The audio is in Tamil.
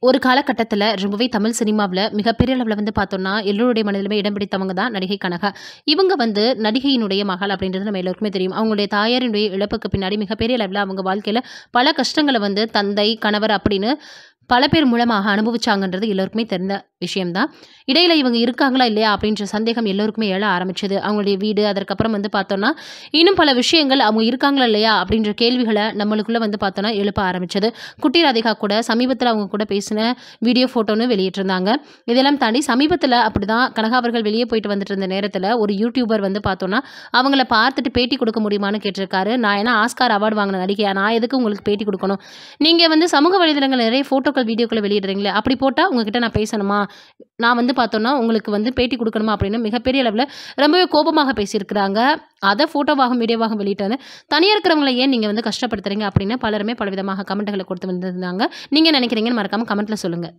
ஒரு காலகட்டத்தில ரொம்பவே தமிழ் சினிமாவுல மிகப்பெரிய அளவுல வந்து பார்த்தோம்னா, எல்லோருடைய மனதிலுமே இடம் பிடித்தவங்க தான் நடிகை கனகா. இவங்க வந்து நடிகையினுடைய மகள் அப்படின்றது நம்ம எல்லோருக்குமே தெரியும். அவங்களுடைய தாயாரினுடைய இழப்புக்கு பின்னாடி மிகப்பெரிய அளவுல அவங்க வாழ்க்கையில பல கஷ்டங்கள வந்து தந்தை, கணவர் அப்படின்னு பல பேர் மூலமாக அனுபவிச்சாங்கன்றது எல்லோருக்குமே தெரிந்த விஷயம் தான். இடையில இவங்க இருக்காங்களா இல்லையா அப்படின்ற சந்தேகம் எல்லோருக்குமே எழ ஆரம்பிச்சது. அவங்களுடைய வீடு, அதற்கப்புறம் வந்து பார்த்தோம்னா, இன்னும் பல விஷயங்கள் அவங்க இருக்காங்களா இல்லையா அப்படின்ற கேள்விகள நம்மளுக்குள்ள வந்து பார்த்தோம்னா எழுப்ப ஆரம்பிச்சது. குட்டி ராதிகா கூட சமீபத்தில அவங்க கூட பேசின வீடியோ, ஃபோட்டோன்னு வெளியிட்டிருந்தாங்க. இதெல்லாம் தாண்டி சமீபத்தில அப்படிதான் கனகா அவர்கள் வெளியே போயிட்டு வந்துட்டு இருந்த நேரத்தில ஒரு யூடியூபர் வந்து பார்த்தோம்னா, அவங்கள பார்த்துட்டு பேட்டி கொடுக்க முடியுமான்னு கேட்டிருக்காரு. நான் ஏன்னா ஆஸ்கார் அவார்ட் வாங்கின நடிகையா? நான் எதுக்கு உங்களுக்கு பேட்டி குடுக்கணும்? நீங்க வந்து சமூக வலைதளங்கள்ல நிறைய ஃபோட்டோக்கள், வீடியோக்கள வெளியிடுறீங்களே, அப்படி போட்டா உங்ககிட்ட நான் பேசணுமா? நான் வந்து பார்த்தோம்னா, உங்களுக்கு வந்து பேட்டி குடுக்கணுமா? அப்படின்னு மிகப்பெரிய அளவுல ரொம்பவே கோபமாக பேசியிருக்கிறாங்க. அத ஃபோட்டோவாகவும், வீடியோவாகவும் வெளியிட்டு தனியா இருக்கிறவங்கள ஏன் நீங்க வந்து கஷ்டப்படுத்துறீங்க? அப்படின்னு பலருமே பலவிதமாக கமெண்ட்கள கொடுத்து வந்திருந்தாங்க. நீங்க நினைக்கிறீங்கன்னு மறக்காம கமெண்ட்ல சொல்லுங்க.